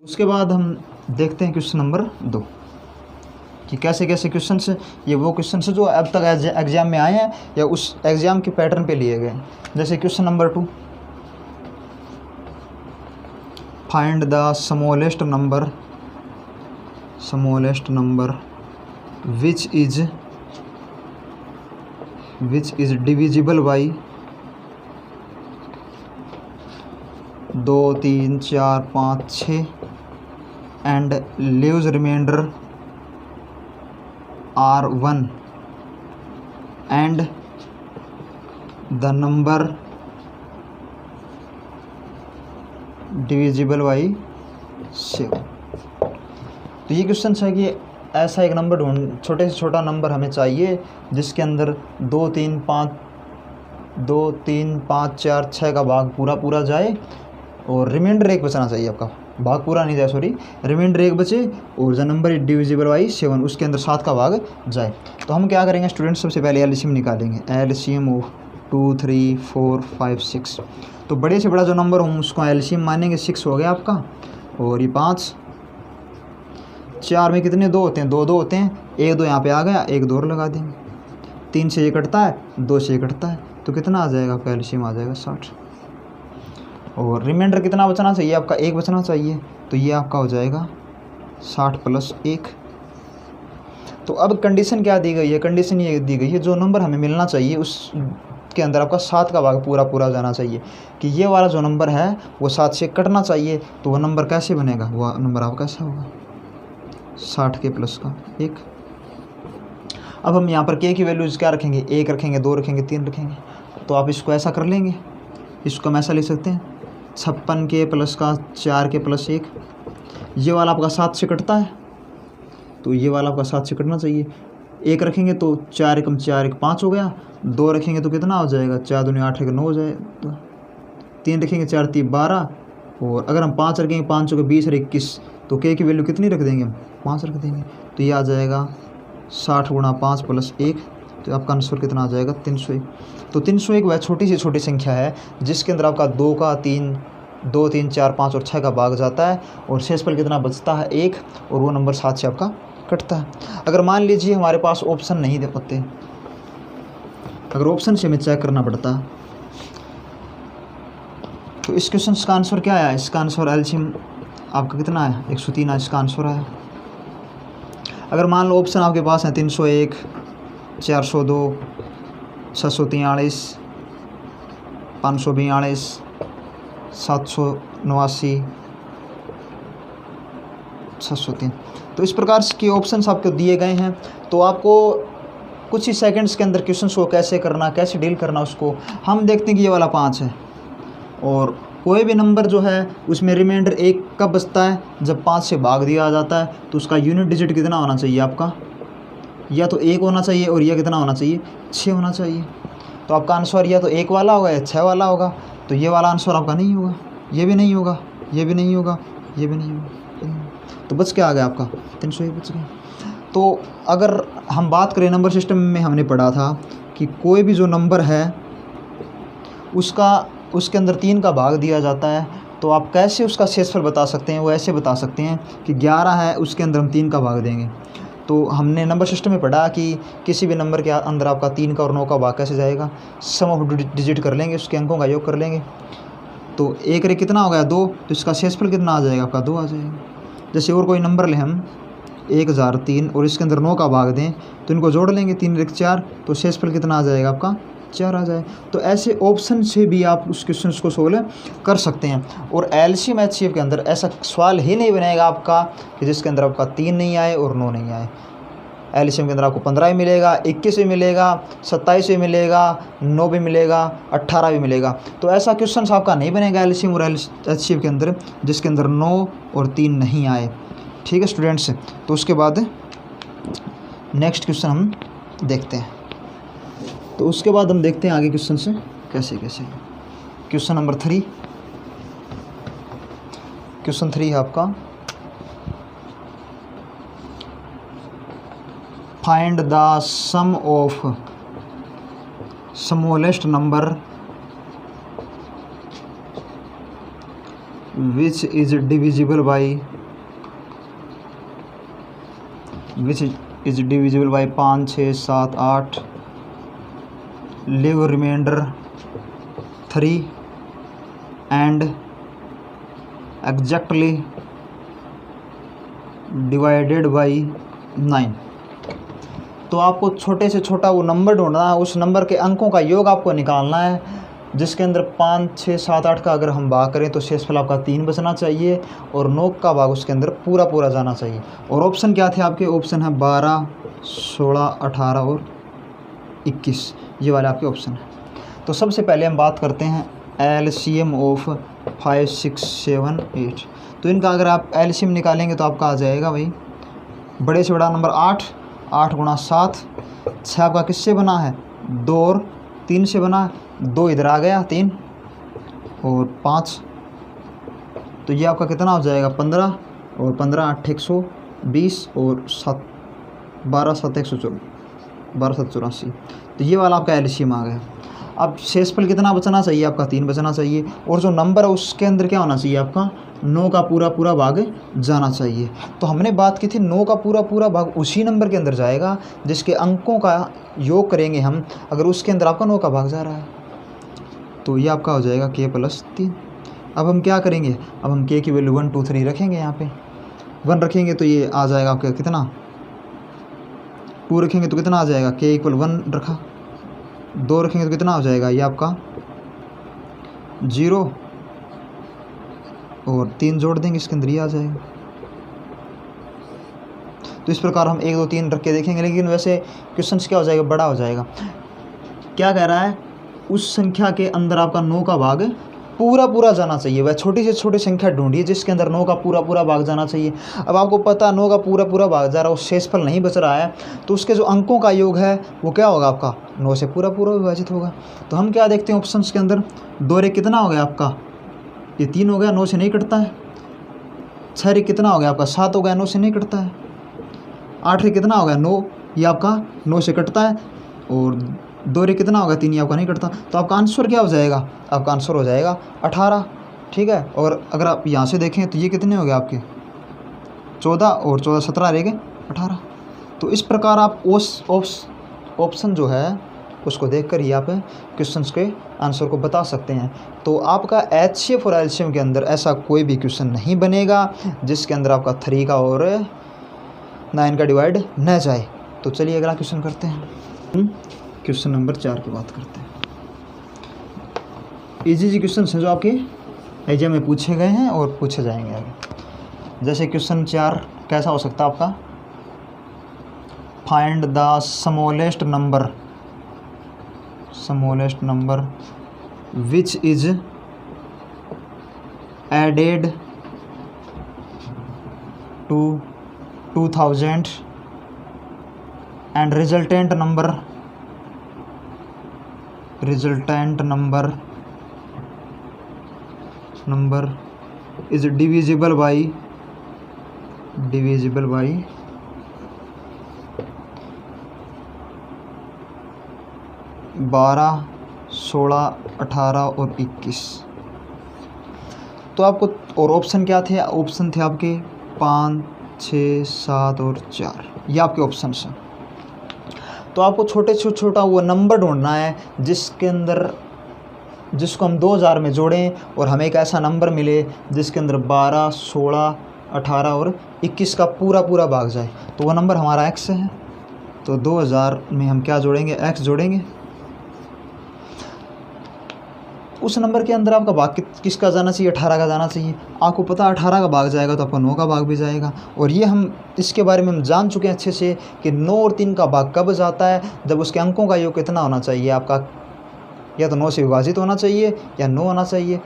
उसके बाद हम देखते हैं क्वेश्चन नंबर 2 कि कैसे कैसे क्वेश्चन से, ये वो क्वेश्चन से जो अब तक एग्जाम में आए हैं या उस एग्जाम के पैटर्न पे लिए गए। जैसे question number 2, find the smallest number which is divisible by 2, 3, 4, 5, 6 and leaves remainder are 1 and the number divisible by 7। तो ये क्वेश्चन है कि ऐसा एक नंबर छोटे से छोटा नंबर हमें चाहिए जिसके अंदर 2, 3, 5, 4, 6 का भाग पूरा जाए और रिमाइंडर 1 बचना चाहिए। आपका भाग पूरा नहीं जाए, सॉरी, रिमाइंडर 1 बचे और the number is divisible by 7, उसके अंदर 7 का भाग जाए। तो हम क्या करेंगे स्टूडेंट्स, सबसे पहले एलसीएम निकालेंगे। LCM of 2, 3, 4, 5, 6। तो बड़े से बड़ा जो नंबर हम उसको एलसीएम मानेंगे। 6 हो गया आपका, और ये 5, 4 में कितने 2 होते हैं, 2 होते हैं, 1 2 यहाँ पे आ गया, 1 2 और लगा देंगे। 3 से ये कटता है, 2 से ये कटता है, तो कितना आ जाएगा आपका एलसीएम आ जाएगा 60। और रिमाइंडर कितना बचना चाहिए आपका, 1 बचना चाहिए, तो ये आपका हो जाएगा 60 + 1। तो अब कंडीशन क्या दी गई है, कंडीशन ये दी गई है जो नंबर हमें मिलना चाहिए उसके अंदर आपका 7 का भाग पूरा जाना चाहिए, कि ये वाला जो नंबर है वो 7 से कटना चाहिए। तो वह नंबर कैसे बनेगा, वह नंबर आपका कैसा होगा, 60 के प्लस का 1। अब हम यहाँ पर के की वैल्यूज़ क्या रखेंगे, 1 रखेंगे, 2 रखेंगे, 3 रखेंगे। तो आप इसको ऐसा कर लेंगे, इसको हम ऐसा लिख सकते हैं 56 के प्लस का 4 के प्लस 1। ये वाला आपका 7 से कटता है, तो ये वाला आपका 7 से कटना चाहिए। 1 रखेंगे तो 4 एकम 4 1 5 हो गया। 2 रखेंगे तो कितना हो जाएगा, 4 दूनी 8 1 9 हो जाएगा। 3 रखेंगे 4 3 12, और अगर हम 5 रखेंगे 5 के 20 और 21, तो के की वैल्यू कितनी रख देंगे हम, 5 रख देंगे। तो ये आ जाएगा 60 × 5 + 1, तो आपका आंसर कितना आ जाएगा 301। तो 301 वह छोटी से छोटी संख्या है जिसके अंदर आपका 2 3 4 5 और 6 का भाग जाता है, और शेषफल कितना बचता है 1, और वो नंबर 7 से आपका कटता है। अगर मान लीजिए हमारे पास ऑप्शन नहीं दे पाते, अगर ऑप्शन से हमें चेक करना पड़ता, तो इस क्वेश्चन का आंसर क्या आया, इसका आंसर एलसीएम आपका कितना है 103 इसका आंसर है। अगर मान लो ऑप्शन आपके पास है 301, 402, 643, 542, 789, 603, तो इस प्रकार के ऑप्शंस आपको दिए गए हैं। तो आपको कुछ ही सेकंड्स के अंदर क्वेश्चंस को कैसे करना, कैसे डील करना, उसको हम देखते हैं कि ये वाला 5 है, और कोई भी नंबर जो है उसमें रिमाइंडर 1 कब बचता है, जब 5 से भाग दिया जाता है। तो उसका यूनिट डिजिट कितना होना चाहिए आपका, या तो 1 होना चाहिए, और यह कितना होना चाहिए 6 होना चाहिए। तो आपका आंसर या तो 1 वाला होगा या 6 वाला होगा। तो ये वाला आंसर आपका नहीं होगा, ये भी नहीं होगा, ये भी नहीं होगा, ये भी नहीं होगा। तो बच क्या आ गया आपका 301 बच गया। तो अगर हम बात करें नंबर सिस्टम में, हमने पढ़ा था कि कोई भी जो नंबर है उसके अंदर 3 का भाग दिया जाता है, तो आप कैसे उसका शेषफल बता सकते हैं, वो ऐसे बता सकते हैं कि 11 है, उसके अंदर हम 3 का भाग देंगे। तो हमने नंबर सिस्टम में पढ़ा कि किसी भी नंबर के अंदर आपका 3 का और 9 का भाग कैसे जाएगा, सम ऑफ डिजिट कर लेंगे, उसके अंकों का योग कर लेंगे। तो 1 रे कितना हो गया 2, तो इसका शेषफल कितना आ जाएगा आपका 2 आ जाएगा। जैसे और कोई नंबर लें हम 1003 और इसके अंदर 9 का भाग दें, तो इनको जोड़ लेंगे 3 × 4, तो शेषफल कितना आ जाएगा आपका 4 आ जाए। तो ऐसे ऑप्शन से भी आप उस क्वेश्चन को सोल्व कर सकते हैं। और एलसीएम एचसीएफ के अंदर ऐसा सवाल ही नहीं बनेगा आपका कि जिसके अंदर आपका 3 नहीं आए और 9 नहीं आए। एलसीएम के अंदर आपको 15 भी मिलेगा, 21 भी मिलेगा, 27 भी मिलेगा, 9 भी मिलेगा, 18 भी मिलेगा। तो ऐसा क्वेश्चन आपका नहीं बनेगा एलसीएम और एचसीएफ के अंदर जिसके अंदर 9 और 3 नहीं आए। ठीक है स्टूडेंट्स, तो उसके बाद नेक्स्ट क्वेश्चन हम देखते हैं। तो उसके बाद हम देखते हैं आगे क्वेश्चन से कैसे कैसे। क्वेश्चन नंबर 3, क्वेश्चन 3 है आपका find the sum of smallest number which is divisible by 5, 6, 7, 8, leave remainder 3 and exactly divided by 9। तो आपको छोटे से छोटा वो नंबर ढूंढना है, उस नंबर के अंकों का योग आपको निकालना है, जिसके अंदर 5, 6, 7, 8 का अगर हम भाग करें तो शेषफल आपका 3 बचना चाहिए और 9 का भाग उसके अंदर पूरा पूरा जाना चाहिए। और ऑप्शन क्या थे आपके? ऑप्शन है 12, 16, 18 और 21, ये वाले आपके ऑप्शन है। तो सबसे पहले हम बात करते हैं LCM ऑफ 5, 6, 7, 8। तो इनका अगर आप LCM निकालेंगे तो आपका आ जाएगा भाई बड़े से बड़ा नंबर 8, 8 गुणा 7, 6 आपका किससे बना है? 2 और 3 से बना है, 2 इधर आ गया, 3 और 5, तो ये आपका कितना हो जाएगा? 15 और 15 8 120 और 7 12 7 184, तो ये वाला आपका LCM आ गया। अब शेषफल कितना बचना चाहिए? आपका 3 बचना चाहिए, और जो नंबर है उसके अंदर क्या होना चाहिए? आपका 9 का पूरा पूरा भाग जाना चाहिए। तो हमने बात की थी 9 का पूरा पूरा भाग उसी नंबर के अंदर जाएगा जिसके अंकों का योग करेंगे हम, अगर उसके अंदर आपका 9 का भाग जा रहा है तो ये आपका हो जाएगा k + 3। अब हम क्या करेंगे? अब हम k की वैल्यू 1 2 3 रखेंगे, यहाँ पे 1 रखेंगे तो ये आ जाएगा आपका कितना? 2 रखेंगे तो कितना आ जाएगा? k = 1 रखा, 2 रखेंगे तो कितना हो जाएगा? ये आपका 0 और 3 जोड़ देंगे इसके अंदर, ये आ जाएगा। तो इस प्रकार हम 1 2 3 रख के देखेंगे, लेकिन वैसे क्वेश्चन क्या हो जाएगा? बड़ा हो जाएगा। क्या कह रहा है? उस संख्या के अंदर आपका 9 का भाग पूरा पूरा जाना चाहिए। वह छोटी से छोटी संख्या ढूंढिए जिसके अंदर 9 का पूरा पूरा भाग जाना चाहिए। अब आपको पता है 9 का पूरा पूरा भाग जा रहा है, उस शेषफल नहीं बच रहा है, तो उसके जो अंकों का योग है वो क्या होगा? आपका 9 से पूरा पूरा विभाजित होगा। तो हम क्या देखते हैं ऑप्शंस के अंदर? 2 रे कितना हो गया आपका? ये 3 हो गया, 9 से नहीं कटता है। 6 रे कितना हो गया आपका? 7 हो गया, 9 से नहीं कटता है। 8 रे कितना हो गया? 9, ये आपका 9 से कटता है। और 2 रे कितना होगा? 3, ये आपका नहीं कटता। तो आपका आंसर क्या हो जाएगा? आपका आंसर हो जाएगा 18, ठीक है। और अगर आप यहाँ से देखें तो ये कितने हो गए आपके? 14 और 14 17 रह गए 18। तो इस प्रकार आप उस ऑप्शन जो है उसको देखकर ही आप क्वेश्चंस के आंसर को बता सकते हैं। तो आपका HCF और LCM के अंदर ऐसा कोई भी क्वेश्चन नहीं बनेगा जिसके अंदर आपका 3 का और 9 का डिवाइड न जाए। तो चलिए अगला क्वेश्चन करते हैं। क्वेश्चन नंबर 4 की बात करते हैं। इजी क्वेश्चन हैं जो आपके एग्जाम में पूछे गए हैं और पूछे जाएंगे आगे। जैसे क्वेश्चन 4 कैसा हो सकता है आपका? Find the smallest number which is added to 2000 and resultant number is divisible by 12, 16, 18 और 21। तो आपको और ऑप्शन क्या थे? ऑप्शन थे आपके 5, 6, 7 और 4, ये आपके ऑप्शन हैं। तो आपको छोटे से छोटा वो नंबर ढूंढना है जिसको हम 2000 में जोड़ें और हमें एक ऐसा नंबर मिले जिसके अंदर 12, 16, 18 और 21 का पूरा पूरा भाग जाए। तो वो नंबर हमारा x है। तो 2000 में हम क्या जोड़ेंगे? x जोड़ेंगे। उस नंबर के अंदर आपका भाग किसका जाना चाहिए? 18 का जाना चाहिए। आपको पता 18 का भाग जाएगा तो आपका 9 का भाग भी जाएगा। और ये हम इसके बारे में हम जान चुके हैं अच्छे से कि 9 और 3 का भाग कब जाता है? जब उसके अंकों का योग कितना होना चाहिए? आपका या तो 9 से विभाजित होना चाहिए या 9 होना चाहिए,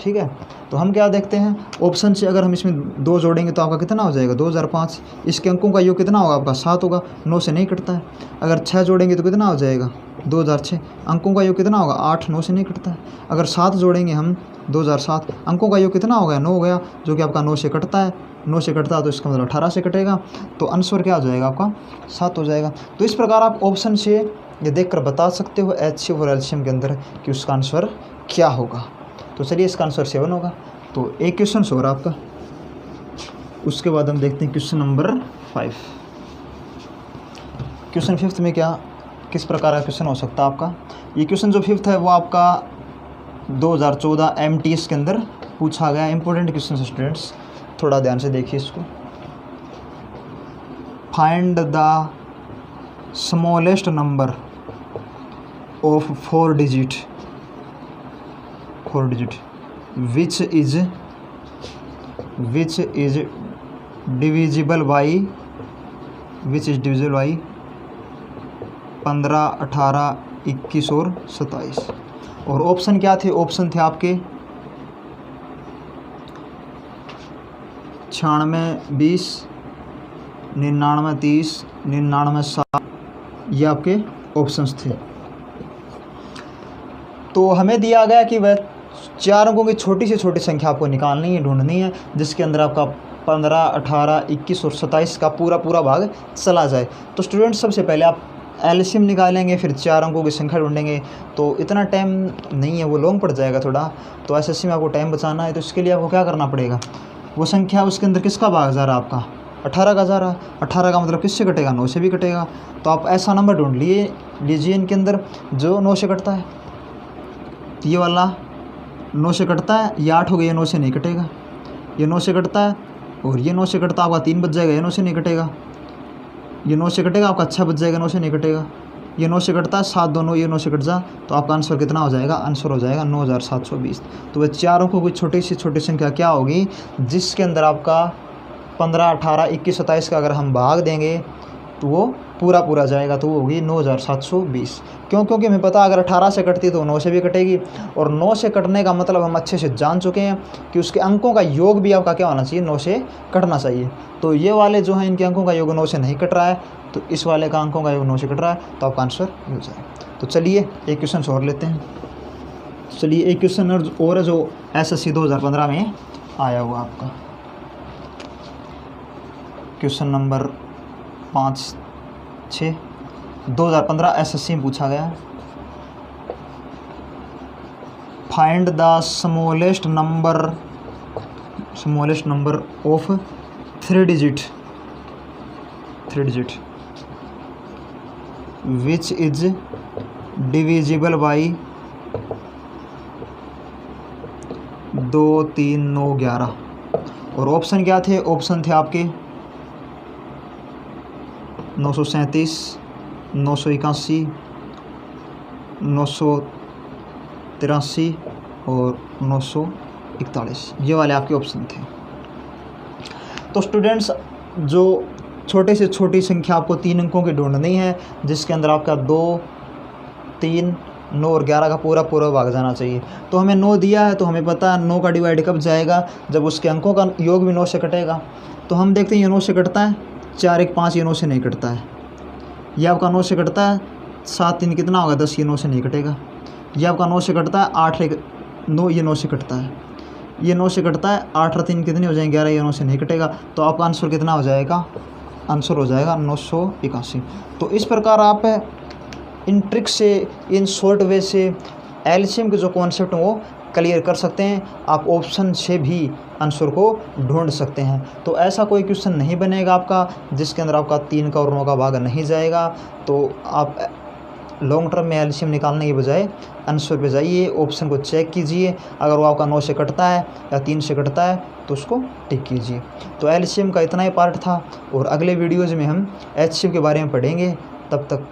ठीक है। तो हम क्या देखते हैं ऑप्शन से? अगर हम इसमें 2 जोड़ेंगे तो आपका कितना हो जाएगा? 2005। इसके अंकों का योग कितना होगा? आपका 7 होगा, 9 से नहीं कटता है। अगर 6 जोड़ेंगे तो कितना हो जाएगा? 2006। अंकों का योग कितना होगा? 8, 9 से नहीं कटता है। अगर 7 जोड़ेंगे हम 2007, अंकों का योग कितना हो गया? 9 हो गया, जो कि आपका 9 से कटता है। 9 से कटता है तो इसका मतलब 18 से कटेगा। तो आंसर क्या हो जाएगा? आपका 7 हो जाएगा। तो इस प्रकार आप ऑप्शन से ये देखकर बता सकते हो HCF और LCM के अंदर कि उसका आंसर क्या होगा। तो चलिए इसका आंसर 7 होगा। तो एक क्वेश्चन हो रहा आपका। उसके बाद हम देखते हैं क्वेश्चन नंबर 5। क्वेश्चन 5 में क्या किस प्रकार का क्वेश्चन हो सकता है आपका। ये क्वेश्चन जो 5 है वो आपका 2014 MTS के अंदर पूछा गया इम्पोर्टेंट क्वेश्चन है स्टूडेंट्स, थोड़ा ध्यान से देखिए इसको। Find the smallest number of 4 digit which is divisible by 15, 18, 21 और 27। और ऑप्शन क्या थे, ऑप्शन थे आपके 96, 20, 99, 30, 99, 7, ये आपके ऑप्शंस थे। तो हमें दिया गया कि वह 4 अंकों की छोटी से छोटी संख्या आपको निकालनी है, ढूंढनी है, जिसके अंदर आपका 15, 18, 21 और 27 का पूरा भाग चला जाए। तो स्टूडेंट्स सबसे पहले आप एलसीएम निकालेंगे, फिर 4 अंकों की संख्या ढूंढेंगे। तो इतना टाइम नहीं है, वो लॉन्ग पड़ जाएगा थोड़ा। तो एसएससी में आपको टाइम बचाना है, तो इसके लिए आपको क्या करना पड़ेगा, वो संख्या उसके अंदर किसका भाग जा रहा है आपका 18 का जा रहा है। 18 का मतलब किससे कटेगा, 9 से भी कटेगा। तो आप ऐसा नंबर ढूंढ लीजिए इनके अंदर जो 9 से कटता है। ये वाला 9 से कटता है, ये 8 हो गया, ये 9 से नहीं कटेगा। ये 9 से कटता है और ये 9 से कटता है, आपका 3 बच जाएगा, ये 9 से नहीं कटेगा। ये 9 से कटेगा, आपका 6 बच जाएगा, 9 से नहीं कटेगा। ये 9 से कटता है, 7 दोनों ये 9 से कट जा, तो आपका आंसर कितना हो जाएगा, आंसर हो जाएगा 9720। तो वह 4 अंकों की छोटी से छोटी संख्या क्या होगी, जिसके अंदर आपका 15, 18, 21, 27 का अगर हम भाग देंगे तो वो पूरा जाएगा, तो वो होगी 9720। क्योंकि हमें पता अगर 18 से कटती तो 9 से भी कटेगी। और 9 से कटने का मतलब हम अच्छे से जान चुके हैं कि उसके अंकों का योग भी आपका क्या होना चाहिए, 9 से कटना चाहिए। तो ये वाले जो हैं इनके अंकों का योग 9 से नहीं कट रहा है, तो इस वाले का अंकों का योग 9 से कट रहा है, तो आपका आंसर ये हो जाएगा। तो चलिए एक क्वेश्चन और लेते हैं। चलिए एक क्वेश्चन और है जो एसएससी 2015 में आया हुआ आपका। क्वेश्चन नंबर 5, 6 2015 एसएससी में पूछा गया। Find the smallest number of 3 digit which is divisible by 2, 3, 9, 11। और ऑप्शन क्या थे, ऑप्शन थे आपके 937, 981, 983 और 941, ये वाले आपके ऑप्शन थे। तो स्टूडेंट्स जो छोटे से छोटी संख्या आपको 3 अंकों की ढूंढनी है, जिसके अंदर आपका 2, 3, 9 और 11 का पूरा भाग जाना चाहिए। तो हमें 9 दिया है, तो हमें पता है 9 का डिवाइड कब जाएगा, जब उसके अंकों का योग भी 9 से कटेगा। तो हम देखते हैं ये 9 से कटता है, 4, 1, 5 ये 9 से नहीं कटता है। ये आपका 9 से कटता है, 7, 3 कितना होगा 10, ये 9 से नहीं कटेगा। ये आपका 9 से कटता है, 8, 1, 9 ये 9 से कटता है। ये 9 से कटता है, 8 और 3 कितने हो जाएंगे 11, ये 9 से नहीं कटेगा। तो आपका आंसर कितना हो जाएगा, आंसर हो जाएगा 981। तो इस प्रकार आप इन ट्रिक से, इन शॉर्ट वे से एलसीएम के जो कॉन्सेप्ट हैं वो क्लियर कर सकते हैं। आप ऑप्शन से भी आंसर को ढूंढ सकते हैं। तो ऐसा कोई क्वेश्चन नहीं बनेगा आपका जिसके अंदर आपका 3 का और 9 का भाग नहीं जाएगा। तो आप लॉन्ग टर्म में एलसीएम निकालने के बजाय आंसर पे जाइए, ऑप्शन को चेक कीजिए। अगर वो आपका 9 से कटता है या 3 से कटता है तो उसको टिक कीजिए। तो एलसीएम का इतना ही पार्ट था, और अगले वीडियोज़ में हम एचसीएफ के बारे में पढ़ेंगे। तब तक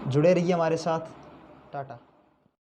जुड़े रहिए हमारे साथ। टाटा।